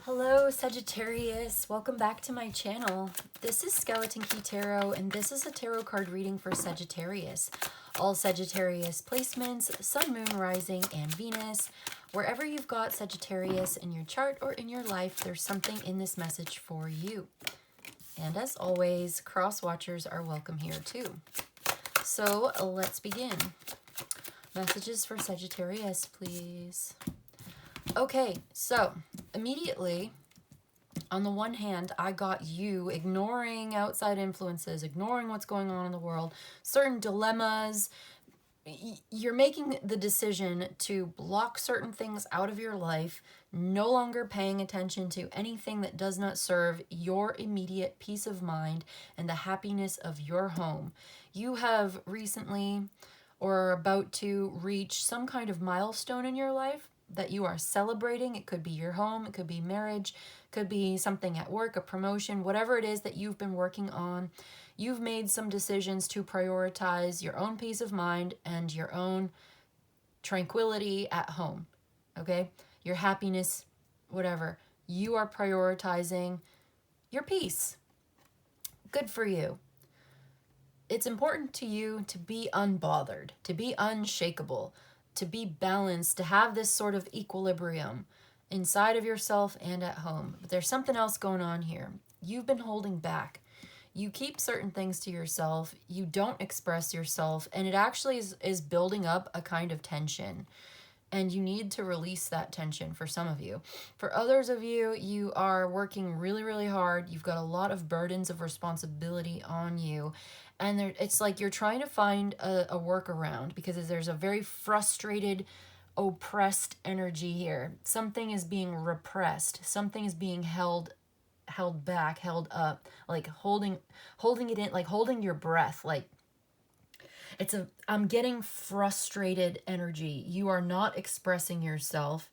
Hello Sagittarius, welcome back to my channel. This is Skeleton Key Tarot and this is a tarot card reading for Sagittarius. All Sagittarius placements, Sun, Moon, Rising, and Venus. Wherever you've got Sagittarius in your chart or in your life, there's something in this message for you. And as always, cross watchers are welcome here too. So let's begin. Messages for Sagittarius, please. Okay, so immediately, on the one hand, I got you ignoring outside influences, ignoring what's going on in the world, certain dilemmas. You're making the decision to block certain things out of your life, no longer paying attention to anything that does not serve your immediate peace of mind and the happiness of your home. You have recently or are about to reach some kind of milestone in your life that you are celebrating. It could be your home, it could be marriage, could be something at work, a promotion, whatever it is that you've been working on. You've made some decisions to prioritize your own peace of mind and your own tranquility at home, okay? Your happiness, whatever. You are prioritizing your peace. Good for you. It's important to you to be unbothered, to be unshakable, to be balanced, to have this sort of equilibrium inside of yourself and at home. But there's something else going on here. You've been holding back. You keep certain things to yourself. You don't express yourself. And it actually is building up a kind of tension. And you need to release that tension for some of you. For others of you, you are working really, really hard. You've got a lot of burdens of responsibility on you. And it's like you're trying to find a workaround because there's a very frustrated, oppressed energy here. Something is being repressed. Something is being held back, held up, like holding it in, like holding your breath. Like I'm getting frustrated energy. You are not expressing yourself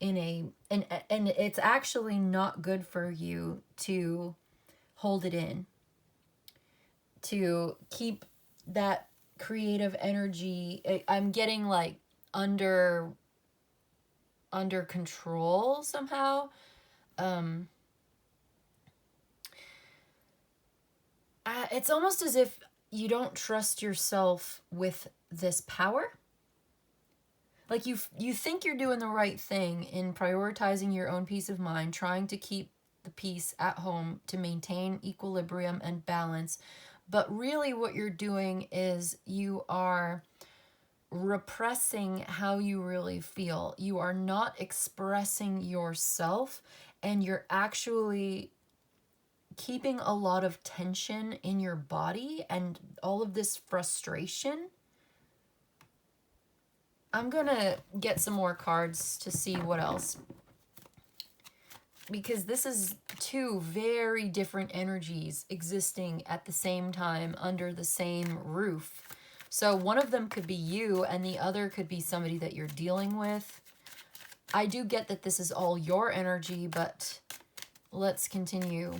and it's actually not good for you to hold it in, to keep that creative energy. I'm getting like under control somehow. It's almost as if you don't trust yourself with this power. Like you think you're doing the right thing in prioritizing your own peace of mind, trying to keep the peace at home to maintain equilibrium and balance. But really what you're doing is you are repressing how you really feel. You are not expressing yourself, and you're actually keeping a lot of tension in your body and all of this frustration. I'm gonna get some more cards to see what else, because this is two very different energies existing at the same time under the same roof. So one of them could be you and the other could be somebody that you're dealing with. I do get that this is all your energy, but let's continue.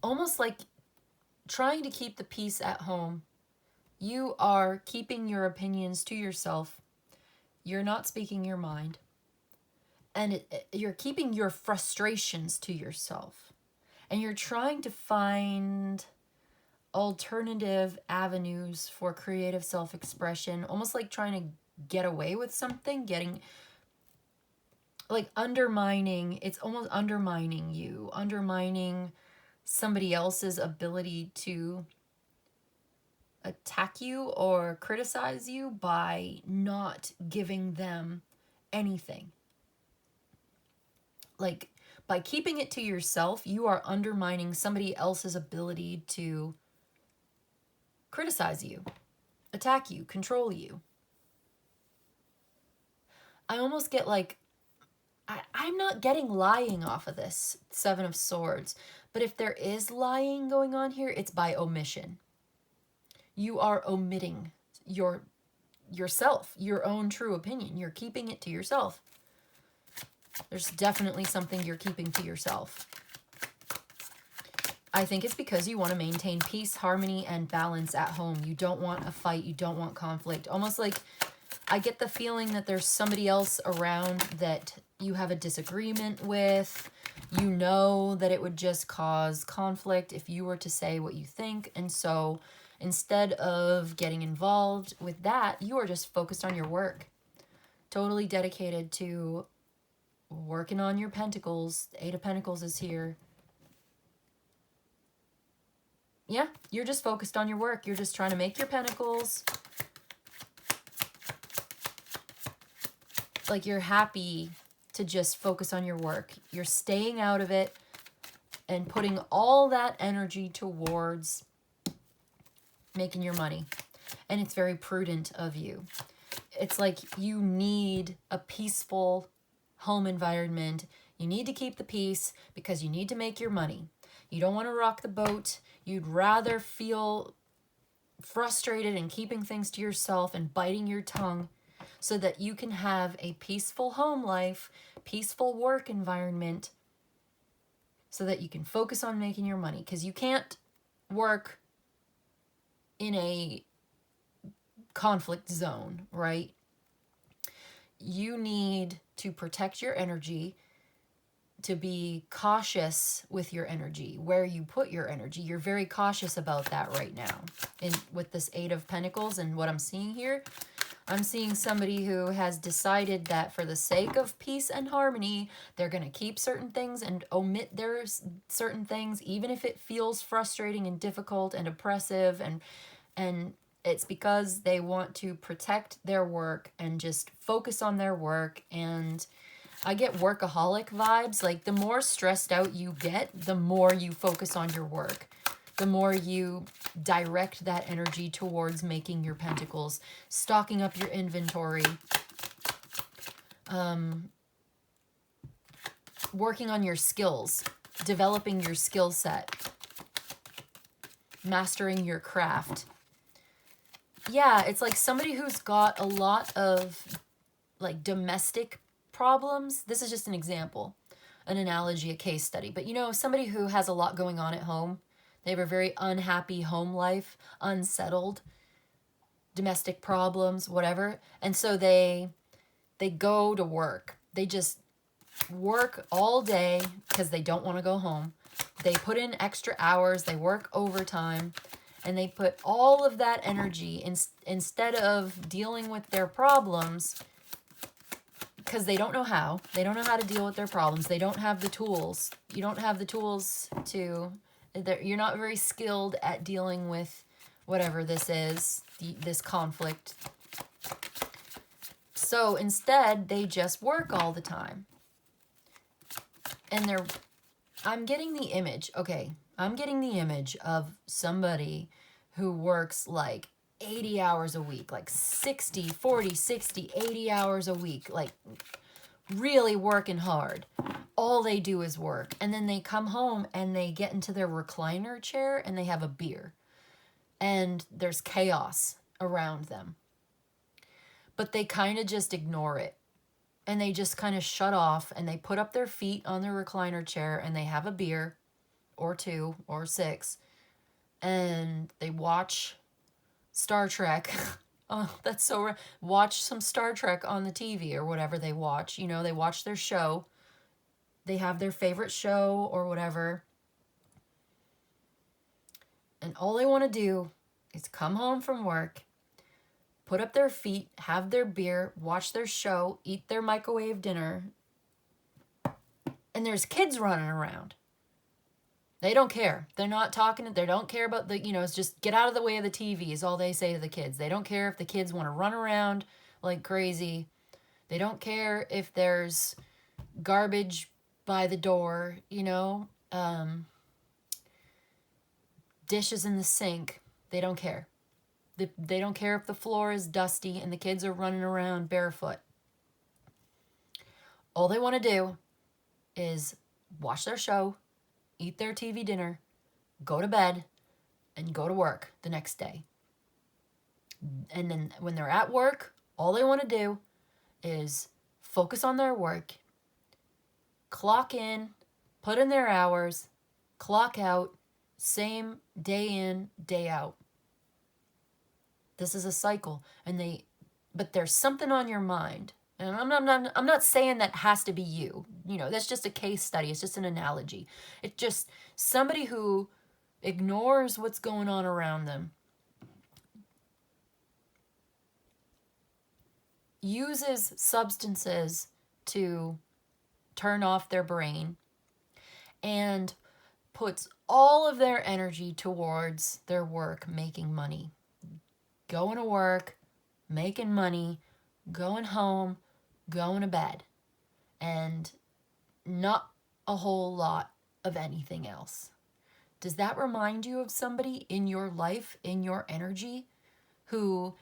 Almost like trying to keep the peace at home. You are keeping your opinions to yourself. You're not speaking your mind. And you're keeping your frustrations to yourself. And you're trying to find alternative avenues for creative self-expression. Almost like trying to get away with something. Getting like undermining. It's almost undermining you. Undermining somebody else's ability to attack you or criticize you by not giving them anything. Like, by keeping it to yourself, you are undermining somebody else's ability to criticize you, attack you, control you. I almost get like, I'm not getting lying off of this Seven of Swords. But if there is lying going on here, it's by omission. You are omitting yourself, your own true opinion. You're keeping it to yourself. There's definitely something you're keeping to yourself. I think it's because you want to maintain peace, harmony, and balance at home. You don't want a fight. You don't want conflict. Almost like I get the feeling that there's somebody else around that you have a disagreement with. You know that it would just cause conflict if you were to say what you think. And so instead of getting involved with that, you are just focused on your work. Totally dedicated to working on your pentacles. The Eight of Pentacles is here. Yeah, you're just focused on your work. You're just trying to make your pentacles. Like you're happy to just focus on your work. You're staying out of it and putting all that energy towards making your money. And it's very prudent of you. It's like you need a peaceful home environment. You need to keep the peace because you need to make your money. You don't want to rock the boat. You'd rather feel frustrated and keeping things to yourself and biting your tongue so that you can have a peaceful home life, peaceful work environment, so that you can focus on making your money. Because you can't work in a conflict zone, right? You need to protect your energy, to be cautious with your energy, where you put your energy. You're very cautious about that right now. And with this Eight of Pentacles and what I'm seeing here, I'm seeing somebody who has decided that for the sake of peace and harmony, they're going to keep certain things and omit their certain things, even if it feels frustrating and difficult and oppressive. And it's because they want to protect their work and just focus on their work. And I get workaholic vibes. Like the more stressed out you get, the more you focus on your work. The more you direct that energy towards making your pentacles, stocking up your inventory, working on your skills, developing your skill set, mastering your craft. Yeah, it's like somebody who's got a lot of like domestic problems. This is just an example, an analogy, a case study. But you know, somebody who has a lot going on at home. They have a very unhappy home life, unsettled, domestic problems, whatever. And so they go to work. They just work all day because they don't want to go home. They put in extra hours. They work overtime. And they put all of that energy instead of dealing with their problems, because they don't know how. They don't know how to deal with their problems. They don't have the tools. You don't have the tools to... You're not very skilled at dealing with whatever this is, this conflict. So instead, they just work all the time. And I'm getting the image, okay, I'm getting the image of somebody who works like 80 hours a week, like 60, 40, 60, 80 hours a week, like really working hard. All they do is work. And then they come home and they get into their recliner chair and they have a beer. And there's chaos around them. But they kind of just ignore it. And they just kind of shut off and they put up their feet on their recliner chair and they have a beer or two or six. And they watch Star Trek. Oh, that's so... Watch some Star Trek on the TV or whatever they watch. You know, they watch their show. They have their favorite show or whatever. And all they want to do is come home from work, put up their feet, have their beer, watch their show, eat their microwave dinner. And there's kids running around. They don't care. They're not talking. They don't care about the, it's just get out of the way of the TV is all they say to the kids. They don't care if the kids want to run around like crazy. They don't care if there's garbage by the door, dishes in the sink. They don't care. They don't care if the floor is dusty and the kids are running around barefoot. All they want to do is watch their show, eat their TV dinner, go to bed, and go to work the next day. And then when they're at work, all they want to do is focus on their work, clock in, put in their hours, clock out, same day in, day out. This is a cycle. But there's something on your mind. And I'm not saying that has to be you. You know, that's just a case study. It's just an analogy. It's just somebody who ignores what's going on around them, uses substances to turn off their brain, and puts all of their energy towards their work, making money. Going to work, making money, going home, going to bed, and not a whole lot of anything else. Does that remind you of somebody in your life, in your energy, who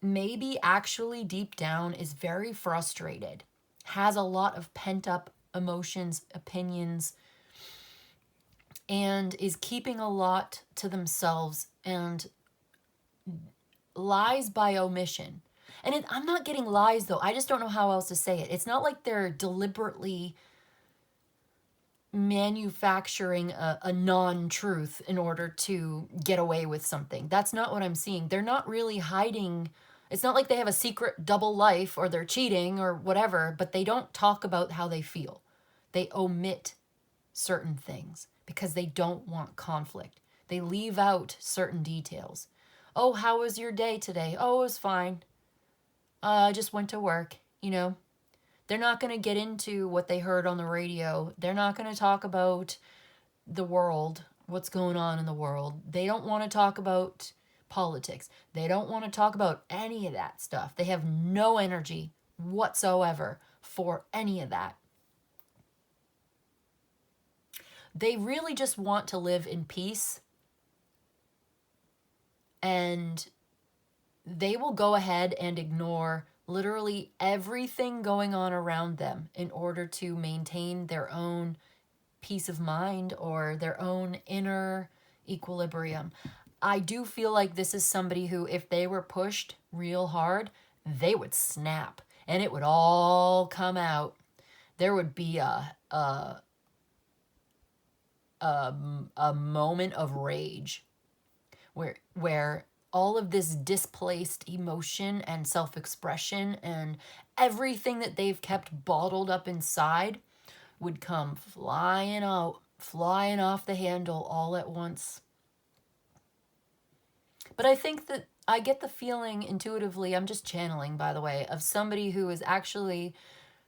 maybe actually deep down is very frustrated, has a lot of pent-up emotions, opinions, and is keeping a lot to themselves and lies by omission? And I'm not getting lies, though. I just don't know how else to say it. It's not like they're deliberately manufacturing a non-truth in order to get away with something. That's not what I'm seeing. They're not really hiding. It's not like they have a secret double life or they're cheating or whatever, but they don't talk about how they feel. They omit certain things because they don't want conflict. They leave out certain details. Oh, how was your day today? Oh, it was fine. I just went to work, you know. They're not going to get into what they heard on the radio. They're not going to talk about the world, what's going on in the world. They don't want to talk about politics. They don't want to talk about any of that stuff. They have no energy whatsoever for any of that. They really just want to live in peace, and they will go ahead and ignore literally everything going on around them in order to maintain their own peace of mind or their own inner equilibrium. I do feel like this is somebody who, if they were pushed real hard, they would snap and it would all come out. There would be a moment of rage where all of this displaced emotion and self-expression and everything that they've kept bottled up inside would come flying out, flying off the handle all at once. But I think that I get the feeling intuitively, I'm just channeling, by the way, of somebody who is actually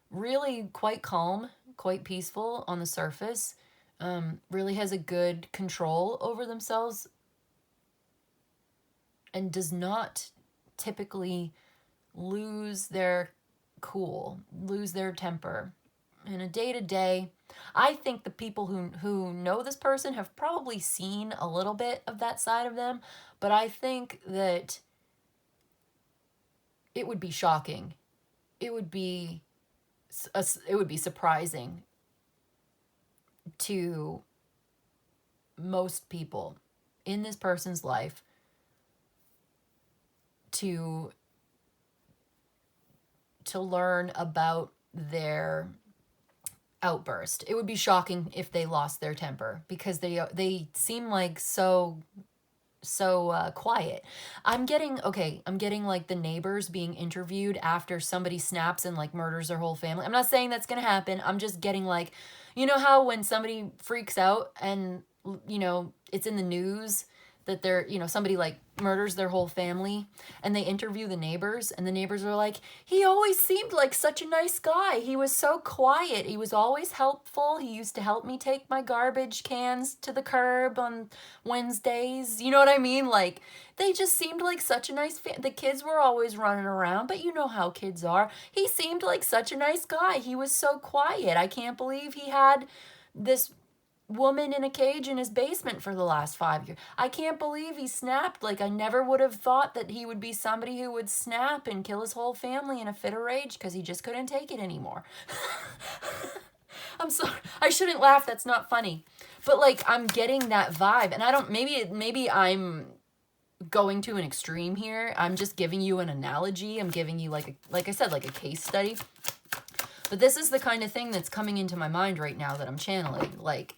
really quite calm, quite peaceful on the surface, really has a good control over themselves, and does not typically lose their cool, lose their temper. In a day-to-day, I think the people who know this person have probably seen a little bit of that side of them, but I think that it would be shocking. It would be surprising to most people in this person's life to learn about their outburst. It would be shocking if they lost their temper because they seem like so quiet. I'm getting like the neighbors being interviewed after somebody snaps and like murders their whole family. I'm not saying that's gonna happen. I'm just getting like, you know how when somebody freaks out and, you know, it's in the news that they're, you know, somebody like murders their whole family and they interview the neighbors and the neighbors are like, he always seemed like such a nice guy. He was so quiet. He was always helpful. He used to help me take my garbage cans to the curb on Wednesdays. You know what I mean? Like, they just seemed like such a nice the kids were always running around, but you know how kids are. He seemed like such a nice guy. He was so quiet. I can't believe he had this woman in a cage in his basement for the last 5 years. I can't believe he snapped. Like, I never would have thought that he would be somebody who would snap and kill his whole family in a fit of rage because he just couldn't take it anymore. I'm sorry. I shouldn't laugh. That's not funny. But, like, I'm getting that vibe. And I don't, maybe I'm going to an extreme here. I'm just giving you an analogy. I'm giving you, like I said, like a case study. But this is the kind of thing that's coming into my mind right now that I'm channeling. Like,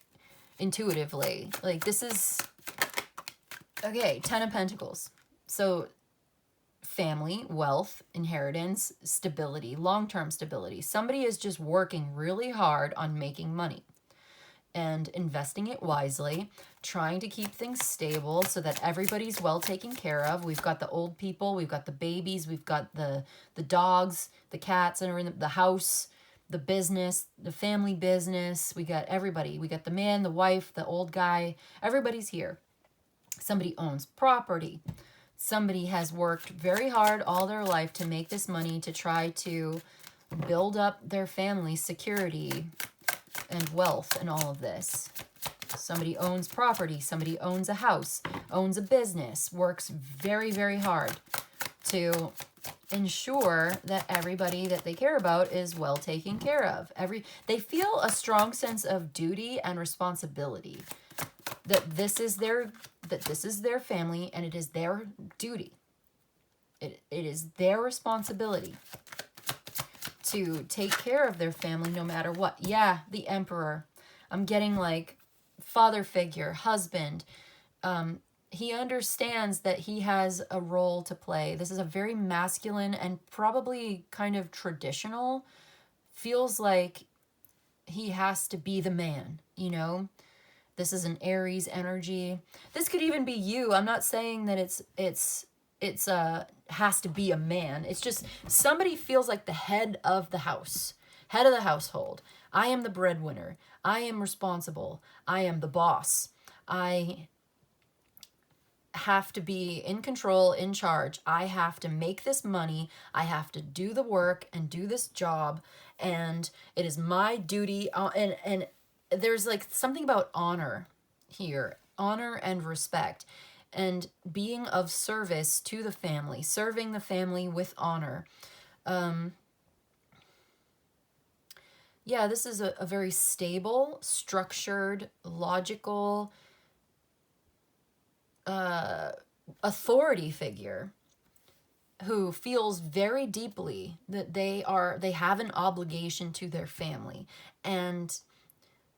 intuitively. Like, this is, okay, 10 of Pentacles. So family, wealth, inheritance, stability, long-term stability. Somebody is just working really hard on making money and investing it wisely, trying to keep things stable so that everybody's well taken care of. We've got the old people, we've got the babies, we've got the dogs, the cats that are in the house, the business, the family business. We got everybody. We got the man, the wife, the old guy. Everybody's here. Somebody owns property. Somebody has worked very hard all their life to make this money to try to build up their family's security and wealth and all of this. Somebody owns property. Somebody owns a house, owns a business, works very, very hard to ensure that everybody that they care about is well taken care of. They feel a strong sense of duty and responsibility, that this is their family and it is their duty. It is their responsibility to take care of their family no matter what. Yeah, the Emperor. I'm getting like father figure, husband. He understands that he has a role to play. This is a very masculine and probably kind of traditional. Feels like he has to be the man, you know? This is an Aries energy. This could even be you. I'm not saying that it's has to be a man. It's just somebody feels like the head of the house, head of the household. I am the breadwinner. I am responsible. I am the boss. I have to be in control, in charge. I have to make this money. I have to do the work and do this job. And it is my duty. And there's like something about honor here, honor and respect, and being of service to the family, serving the family with honor. Yeah, this is a very stable, structured, logical authority figure who feels very deeply that they have an obligation to their family. And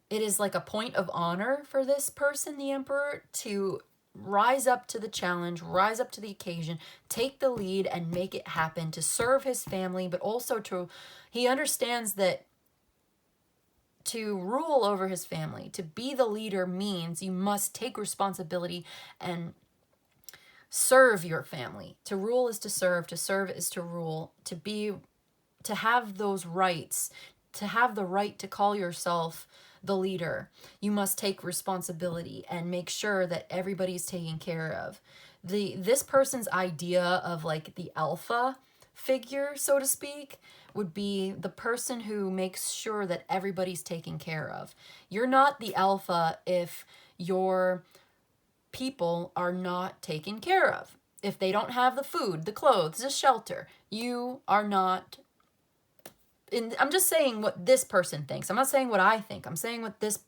it is like a point of honor for this person, the Emperor, to rise up to the challenge, rise up to the occasion, take the lead and make it happen, to serve his family, but also he understands that to rule over his family, to be the leader, means you must take responsibility and serve your family. To rule is to serve is to rule, to have those rights, to have the right to call yourself the leader. You must take responsibility and make sure that everybody's taken care of. This person's idea of like the alpha figure, so to speak, would be the person who makes sure that everybody's taken care of. You're not the alpha if your people are not taken care of. If they don't have the food, the clothes, the shelter, you are not. I'm just saying what this person thinks. I'm not saying what I think. I'm saying what this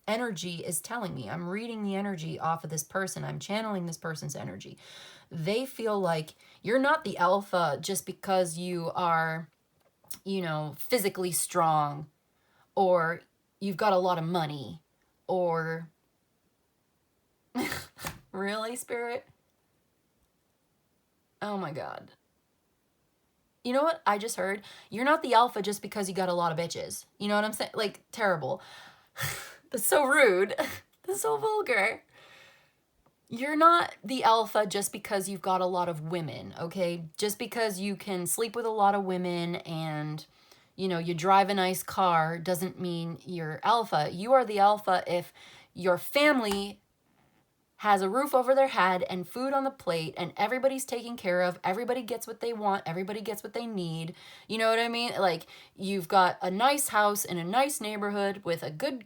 energy is telling me. I'm reading the energy off of this person. I'm channeling this person's energy. They feel like you're not the alpha just because you are, physically strong, or you've got a lot of money, or really, Spirit? Oh my God. You know what I just heard? You're not the alpha just because you got a lot of bitches. You know what I'm saying? Like, terrible. That's so rude. That's so vulgar. You're not the alpha just because you've got a lot of women, okay? Just because you can sleep with a lot of women and, you drive a nice car doesn't mean you're alpha. You are the alpha if your family has a roof over their head and food on the plate and everybody's taken care of. Everybody gets what they want. Everybody gets what they need. You know what I mean? Like, you've got a nice house in a nice neighborhood with a good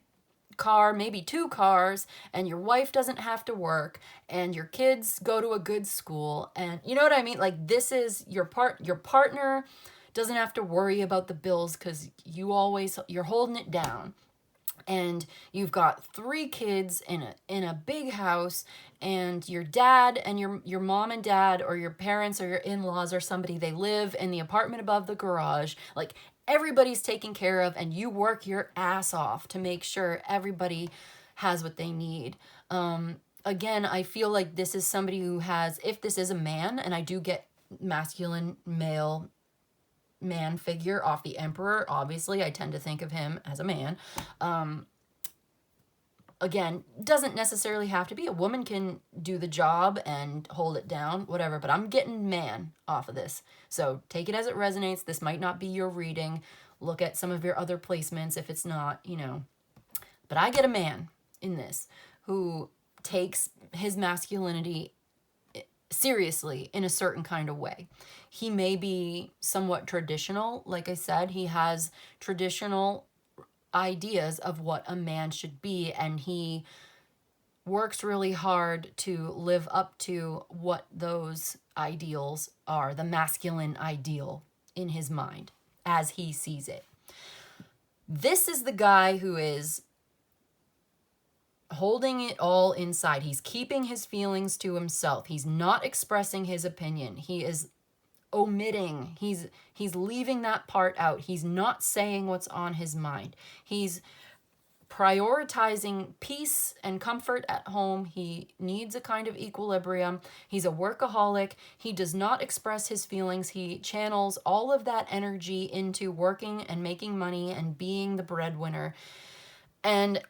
car, maybe 2 cars, and your wife doesn't have to work, and your kids go to a good school, and you know what I mean? Like, this is your partner doesn't have to worry about the bills because you're holding it down. And you've got 3 kids in a big house, and your dad and your mom and dad, or your parents or your in-laws or somebody, they live in the apartment above the garage. Like, everybody's taken care of, and you work your ass off to make sure everybody has what they need. Again, I feel like this is somebody who has, if this is a man, and I do get masculine male man figure off the Emperor. Obviously, I tend to think of him as a man. Again, doesn't necessarily have to be. A woman can do the job and hold it down, whatever, but I'm getting man off of this. So take it as it resonates. This might not be your reading. Look at some of your other placements if it's not, you know. But I get a man in this who takes his masculinity seriously in a certain kind of way. He may be somewhat traditional. Like I said, he has traditional ideas of what a man should be, and he works really hard to live up to what those ideals are, the masculine ideal in his mind as he sees it. This is the guy who is holding it all inside. He's keeping his feelings to himself. He's not expressing his opinion. He is omitting. He's leaving that part out. He's not saying what's on his mind. He's prioritizing peace and comfort at home. He needs a kind of equilibrium. He's a workaholic. He does not express his feelings. He channels all of that energy into working and making money and being the breadwinner. And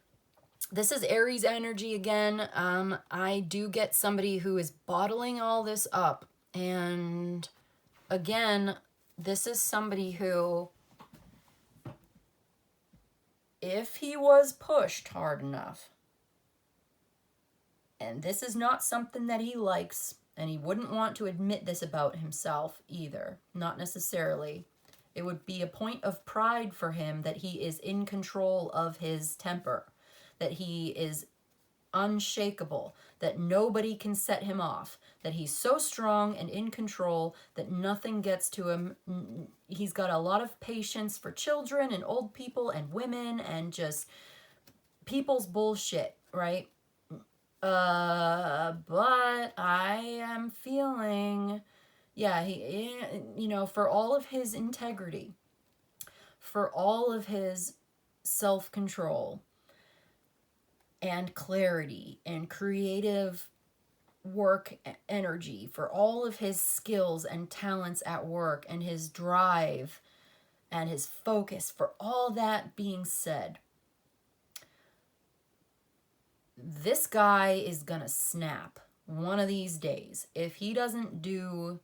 this is Aries energy again. I do get somebody who is bottling all this up. And again, this is somebody who, if he was pushed hard enough, and this is not something that he likes, and he wouldn't want to admit this about himself either, not necessarily. It would be a point of pride for him that he is in control of his temper, that he is unshakable, that nobody can set him off, that he's so strong and in control that nothing gets to him. He's got a lot of patience for children and old people and women and just people's bullshit, right? But I am feeling, yeah, he, you know, for all of his integrity, for all of his self-control and clarity and creative work energy, for all of his skills and talents at work and his drive and his focus, for all that being said, this guy is gonna snap one of these days if he doesn't do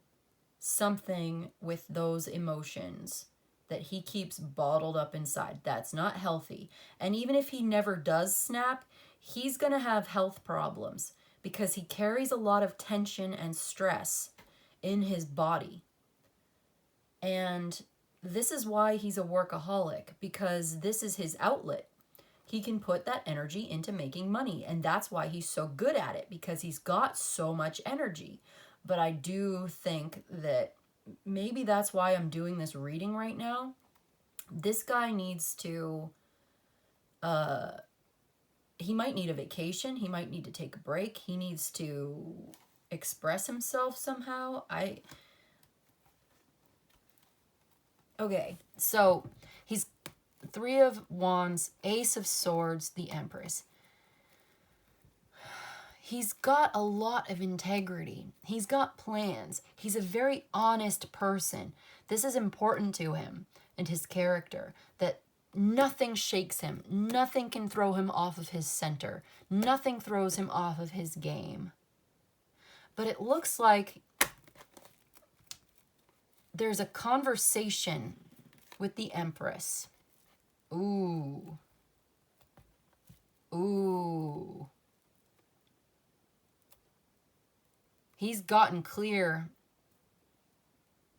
something with those emotions that he keeps bottled up inside. That's not healthy. And even if he never does snap, he's going to have health problems because he carries a lot of tension and stress in his body. And this is why he's a workaholic, because this is his outlet. He can put that energy into making money, and that's why he's so good at it, because he's got so much energy. But I do think that maybe that's why I'm doing this reading right now. This guy needs to, he might need a vacation. He might need to take a break. He needs to express himself somehow. Okay, so he's Three of Wands, Ace of Swords, the Empress. He's got a lot of integrity. He's got plans. He's a very honest person. This is important to him and his character, that nothing shakes him. Nothing can throw him off of his center. Nothing throws him off of his game. But it looks like there's a conversation with the Empress. Ooh. Ooh. He's gotten clear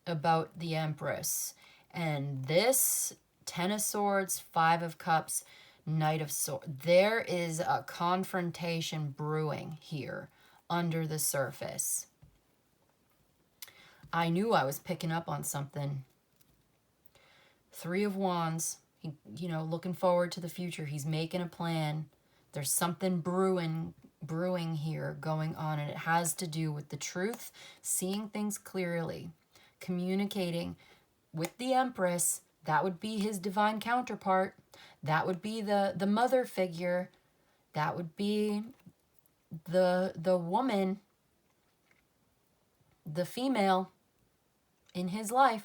about the Empress. And this Ten of Swords, Five of Cups, Knight of Swords. There is a confrontation brewing here under the surface. I knew I was picking up on something. Three of Wands, you know, looking forward to the future. He's making a plan. There's something brewing here going on, and it has to do with the truth, seeing things clearly, communicating with the Empress. That would be his divine counterpart. That would be the mother figure. That would be the woman, the female. in his life.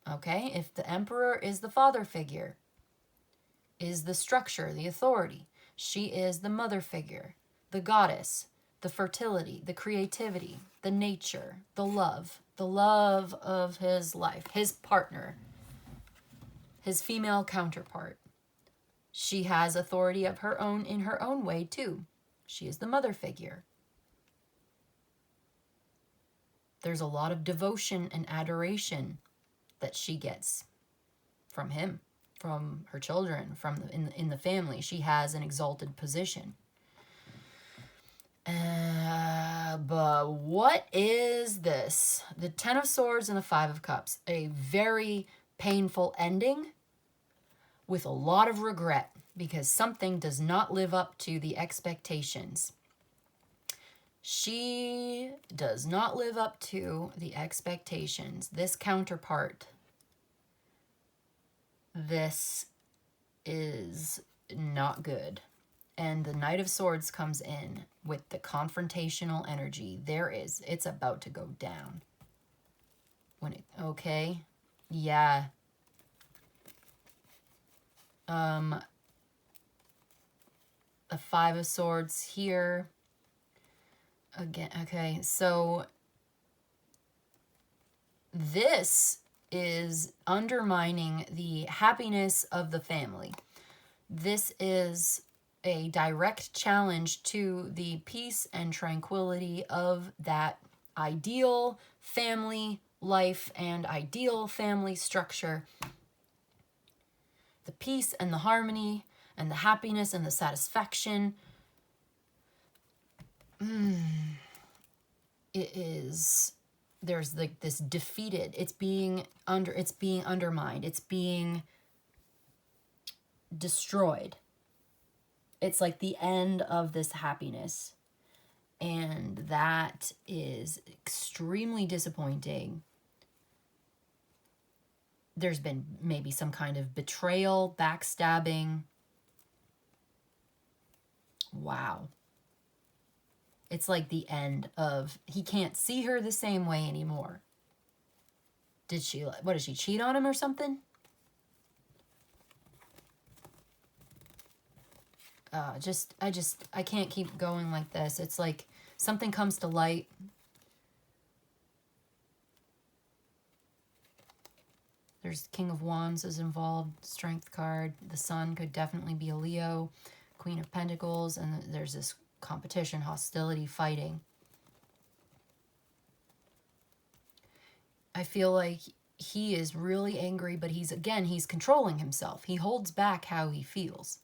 Okay, if the Emperor is the father figure, is the structure, the authority, she is the mother figure, the goddess, the fertility, the creativity, the nature, the love of his life, his partner, his female counterpart. She has authority of her own in her own way too. She is the mother figure. There's a lot of devotion and adoration that she gets from him, from her children, from in the family. She has an exalted position. But what is this? The Ten of Swords and the Five of Cups. A very painful ending with a lot of regret because something does not live up to the expectations. She does not live up to the expectations. This counterpart, this is not good. And the Knight of Swords comes in with the confrontational energy. It's about to go down. Okay, yeah. The Five of Swords here. Again, okay, so this is undermining the happiness of the family. This is a direct challenge to the peace and tranquility of that ideal family life and ideal family structure. The peace and the harmony and the happiness and the satisfaction. There's like this defeated, it's being undermined, it's being destroyed. It's like the end of this happiness. And that is extremely disappointing. There's been maybe some kind of betrayal, backstabbing. Wow. It's like the end of, he can't see her the same way anymore. Did she cheat on him or something? I can't keep going like this. It's like something comes to light. There's King of Wands is involved, Strength card. The Sun could definitely be a Leo, Queen of Pentacles, and there's this competition, hostility, fighting. I feel like he is really angry, but he's controlling himself. He holds back how he feels.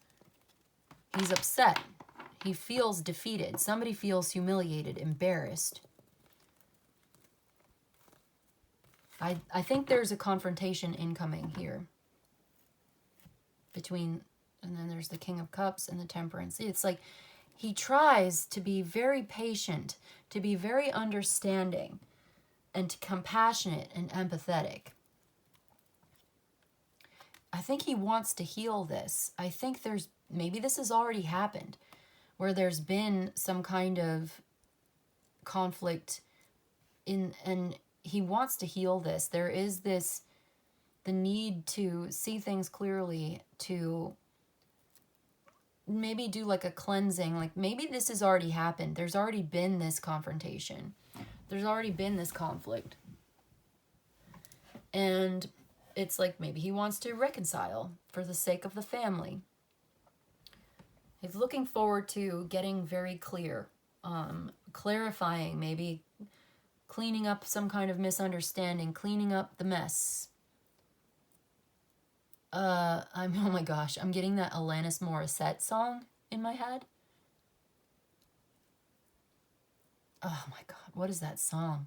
He's upset. He feels defeated. Somebody feels humiliated, embarrassed. I think there's a confrontation incoming here. And then there's the King of Cups and the Temperance. It's like he tries to be very patient, to be very understanding, and compassionate and empathetic. I think he wants to heal this. I think maybe this has already happened, where there's been some kind of conflict and he wants to heal this. There is the need to see things clearly, to maybe do like a cleansing. Like maybe this has already happened. There's already been this confrontation. There's already been this conflict. And it's like maybe he wants to reconcile for the sake of the family. He's looking forward to getting very clear, clarifying, maybe cleaning up some kind of misunderstanding, cleaning up the mess. Oh my gosh, I'm getting that Alanis Morissette song in my head. Oh my God, what is that song?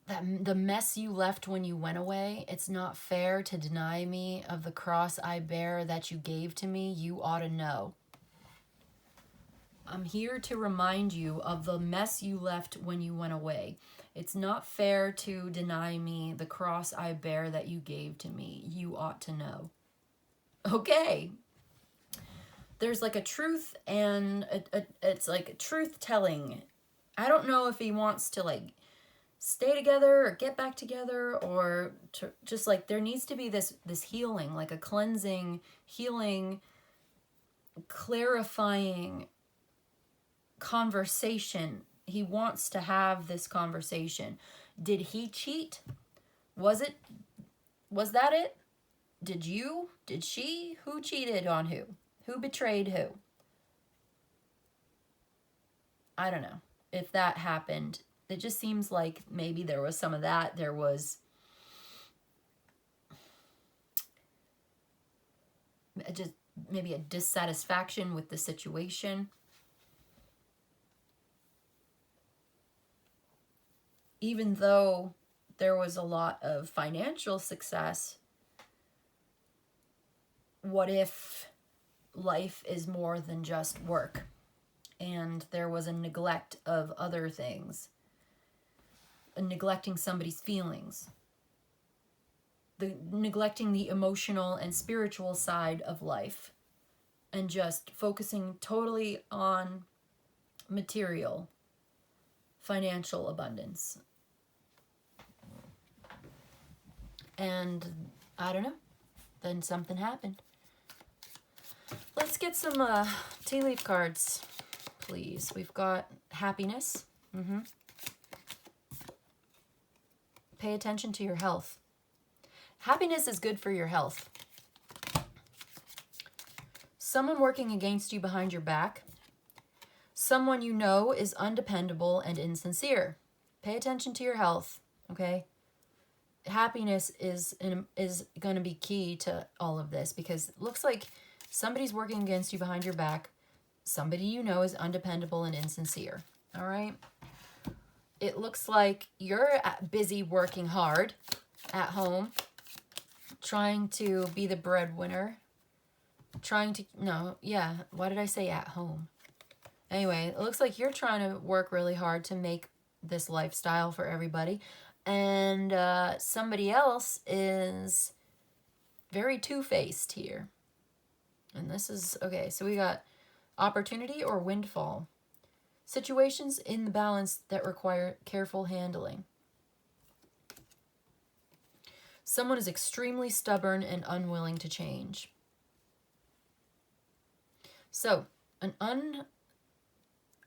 The mess you left when you went away, it's not fair to deny me of the cross I bear that you gave to me, you ought to know. I'm here to remind you of the mess you left when you went away. It's not fair to deny me the cross I bear that you gave to me, you ought to know. Okay. there's like a truth and it's like a truth telling. I don't know if he wants to like stay together or get back together, or to just like, there needs to be this healing, like a cleansing, healing, clarifying conversation. He wants to have this conversation. Did he cheat? Was that it? Did you? Did she? Who cheated on who? Who betrayed who? I don't know if that happened. It just seems like maybe there was some of that. There was just maybe a dissatisfaction with the situation. Even though there was a lot of financial success, what if life is more than just work? And there was a neglect of other things, neglecting somebody's feelings, neglecting the emotional and spiritual side of life, and just focusing totally on material, financial abundance. And I don't know, then something happened. Let's get some tea leaf cards, please. We've got happiness. Pay attention to your health. Happiness is good for your health. Someone working against you behind your back. Someone you know is undependable and insincere. Pay attention to your health, okay? Happiness is going to be key to all of this, because it looks like somebody's working against you behind your back. Somebody you know is undependable and insincere, all right? It looks like you're busy working hard at home, trying to be the breadwinner, why did I say at home? Anyway, it looks like you're trying to work really hard to make this lifestyle for everybody. And somebody else is very two-faced here. And this is, okay, so we got opportunity or windfall. Situations in the balance that require careful handling. Someone is extremely stubborn and unwilling to change. So, an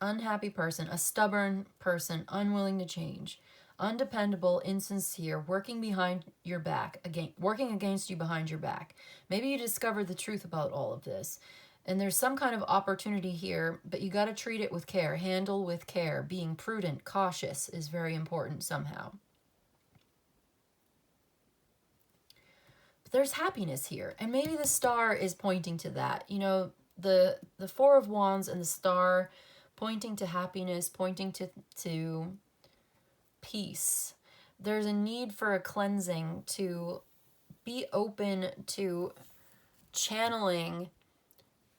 unhappy person, a stubborn person, unwilling to change, undependable, insincere, working behind your back, working against you behind your back. Maybe you discovered the truth about all of this, and there's some kind of opportunity here, but you got to treat it with care, handle with care. Being prudent, cautious is very important somehow. But there's happiness here, and maybe the star is pointing to that. You know, the Four of Wands and the star pointing to happiness, pointing to peace. There's a need for a cleansing, to be open to channeling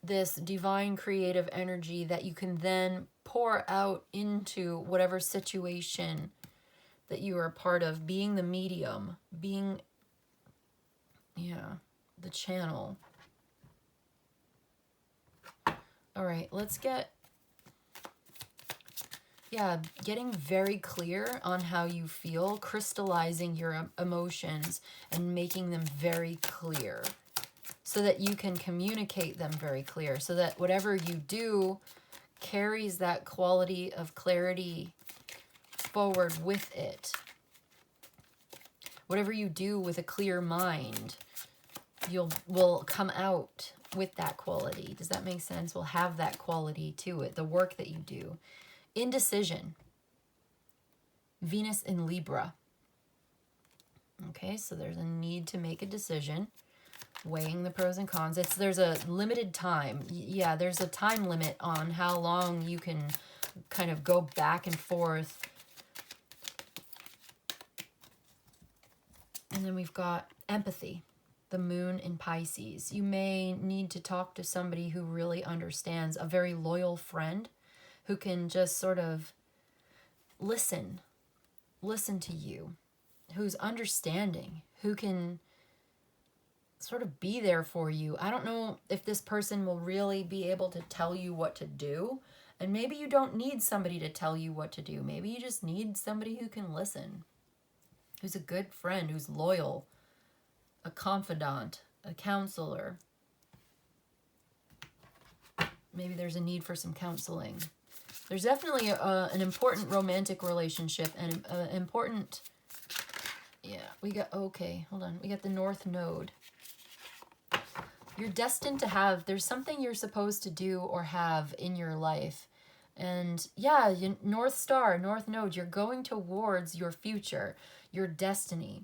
this divine creative energy that you can then pour out into whatever situation that you are a part of, being the medium, being, the channel. All right, let's get, getting very clear on how you feel, crystallizing your emotions and making them very clear so that you can communicate them very clear, so that whatever you do carries that quality of clarity forward with it. Whatever you do with a clear mind, will come out with that quality. Does that make sense? Will have that quality to it, the work that you do. Indecision. Venus in Libra. Okay, so there's a need to make a decision. Weighing the pros and cons. There's a limited time. Yeah, there's a time limit on how long you can kind of go back and forth. And then we've got empathy. The moon in Pisces. You may need to talk to somebody who really understands, a very loyal friend who can just sort of listen to you, who's understanding, who can sort of be there for you. I don't know if this person will really be able to tell you what to do. And maybe you don't need somebody to tell you what to do. Maybe you just need somebody who can listen, who's a good friend, who's loyal, a confidant, a counselor. Maybe there's a need for some counseling. There's definitely an important romantic relationship and an important, yeah, we got, okay, hold on. We got the North Node. You're destined to have, there's something you're supposed to do or have in your life. And yeah, North Star, North Node, you're going towards your future, your destiny.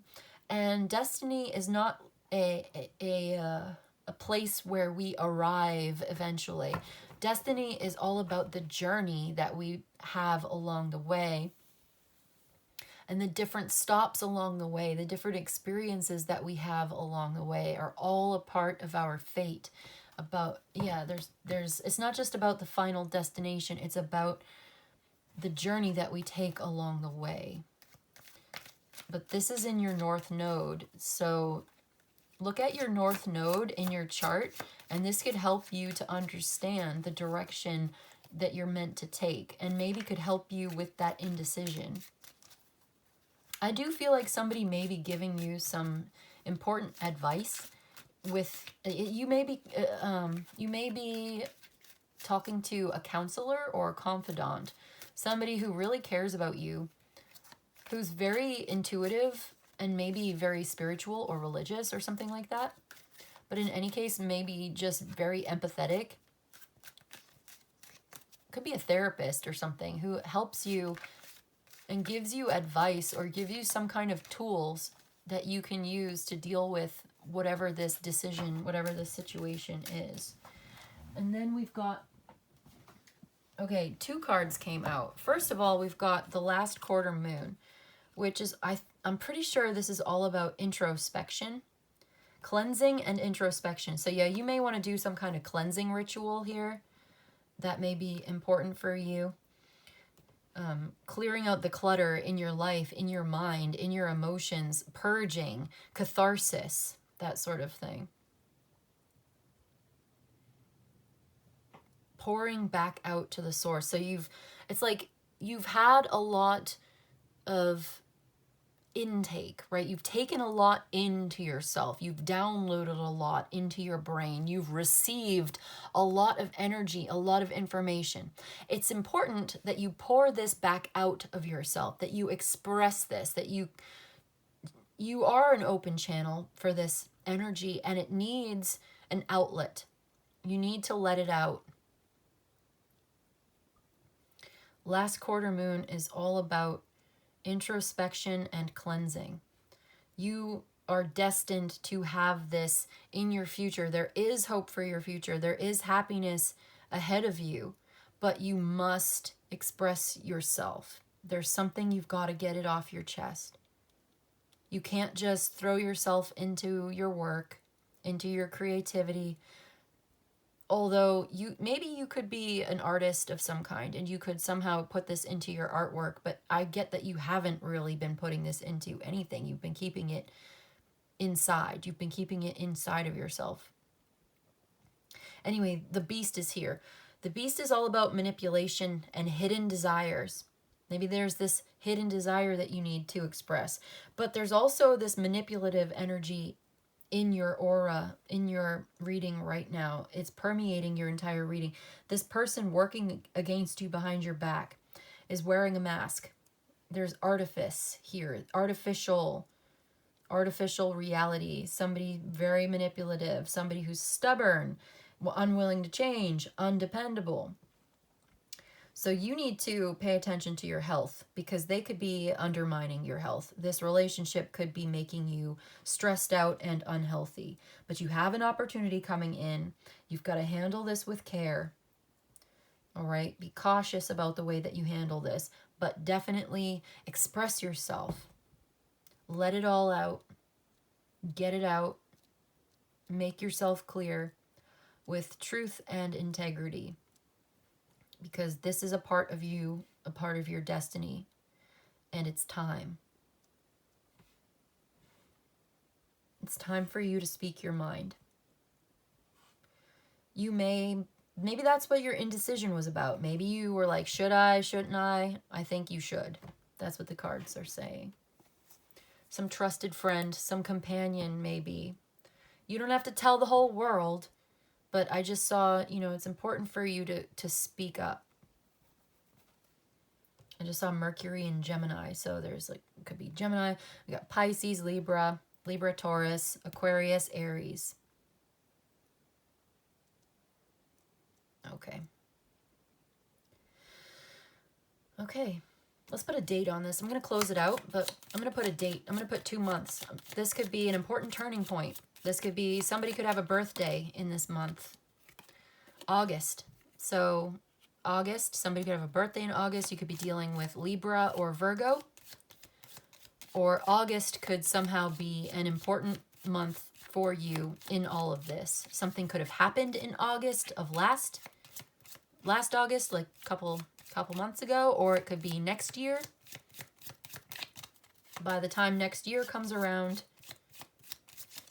And destiny is not a place where we arrive eventually. Destiny is all about the journey that we have along the way, and the different stops along the way, the different experiences that we have along the way are all a part of our fate. About, yeah, there's it's not just about the final destination, it's about the journey that we take along the way. But this is in your North Node, so look at your North Node in your chart, and this could help you to understand the direction that you're meant to take, and maybe could help you with that indecision. I do feel like somebody may be giving you some important advice. With you may be talking to a counselor or a confidant, somebody who really cares about you, who's very intuitive and maybe very spiritual or religious or something like that. But in any case, maybe just very empathetic. Could be a therapist or something who helps you and gives you advice or gives you some kind of tools that you can use to deal with whatever this decision, whatever this situation is. And then we've got, okay, 2 cards came out. First of all, we've got the last quarter moon, which is, I'm pretty sure this is all about introspection, cleansing and introspection. So yeah, you may want to do some kind of cleansing ritual here. That may be important for you. Clearing out the clutter in your life, in your mind, in your emotions, purging, catharsis, that sort of thing. Pouring back out to the source. So it's like you've had a lot of intake, right? You've taken a lot into yourself. You've downloaded a lot into your brain. You've received a lot of energy, a lot of information. It's important that you pour this back out of yourself, that you express this, that you are an open channel for this energy, and it needs an outlet. You need to let it out. Last quarter moon is all about introspection and cleansing. You are destined to have this in your future. There is hope for your future. There is happiness ahead of you, but you must express yourself. There's something you've got to get it off your chest. You can't just throw yourself into your work, into your creativity. Although maybe you could be an artist of some kind and you could somehow put this into your artwork, but I get that you haven't really been putting this into anything. You've been keeping it inside. You've been keeping it inside of yourself. Anyway, the beast is here. The beast is all about manipulation and hidden desires. Maybe there's this hidden desire that you need to express, but there's also this manipulative energy in your aura, in your reading right now. It's permeating your entire reading. This person working against you behind your back is wearing a mask. There's artifice here, artificial reality, somebody very manipulative, somebody who's stubborn, unwilling to change, undependable. So you need to pay attention to your health, because they could be undermining your health. This relationship could be making you stressed out and unhealthy. But you have an opportunity coming in. You've got to handle this with care. All right? Be cautious about the way that you handle this, but definitely express yourself. Let it all out. Get it out. Make yourself clear with truth and integrity. Because this is a part of you, a part of your destiny, and it's time. It's time for you to speak your mind. Maybe that's what your indecision was about. Maybe you were like, should I, shouldn't I? I think you should. That's what the cards are saying. Some trusted friend, some companion, maybe. You don't have to tell the whole world, but I just saw, you know, it's important for you to speak up. I just saw Mercury and Gemini, so there's like, it could be Gemini. We got Pisces, Libra, Taurus, Aquarius, Aries. Okay. Okay. Let's put a date on this. I'm going to close it out, but I'm going to put a date. I'm going to put 2 months. This could be an important turning point. This could be, somebody could have a birthday in this month. August. So August, somebody could have a birthday in August. You could be dealing with Libra or Virgo. Or August could somehow be an important month for you in all of this. Something could have happened in August of last August, like couple months ago, or it could be next year. By the time next year comes around,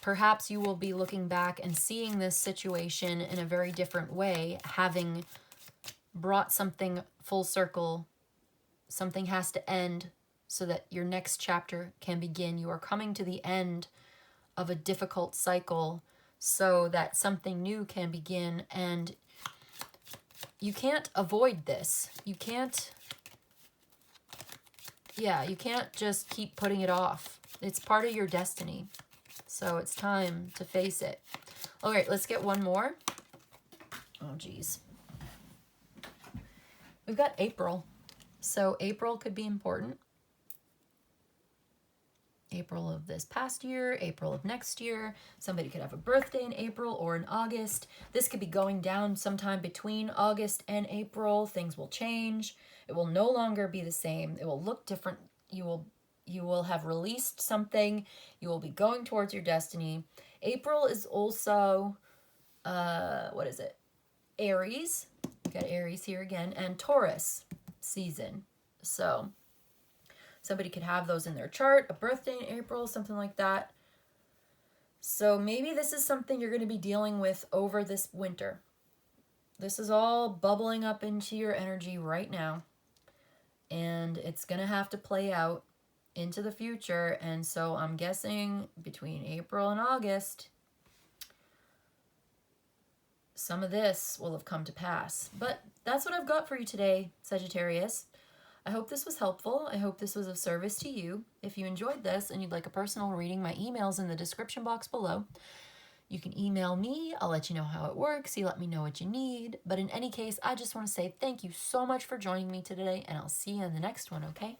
perhaps you will be looking back and seeing this situation in a very different way, having brought something full circle. Something has to end so that your next chapter can begin. You are coming to the end of a difficult cycle so that something new can begin, and you can't avoid this. You can't just keep putting it off. It's part of your destiny. So it's time to face it. All right, let's get one more. Oh, geez. We've got April. So April could be important. April of this past year, April of next year. Somebody could have a birthday in April or in August. This could be going down sometime between August and April. Things will change. It will no longer be the same. It will look different. You will have released something. You will be going towards your destiny. April is also, what is it? Aries. We got Aries here again, and Taurus season. So somebody could have those in their chart, a birthday in April, something like that. So maybe this is something you're going to be dealing with over this winter. This is all bubbling up into your energy right now. And it's going to have to play out into the future. And so I'm guessing between April and August, some of this will have come to pass. But that's what I've got for you today, Sagittarius. I hope this was helpful. I hope this was of service to you. If you enjoyed this and you'd like a personal reading, my email's in the description box below. You can email me. I'll let you know how it works. You let me know what you need. But in any case, I just want to say thank you so much for joining me today, and I'll see you in the next one, okay?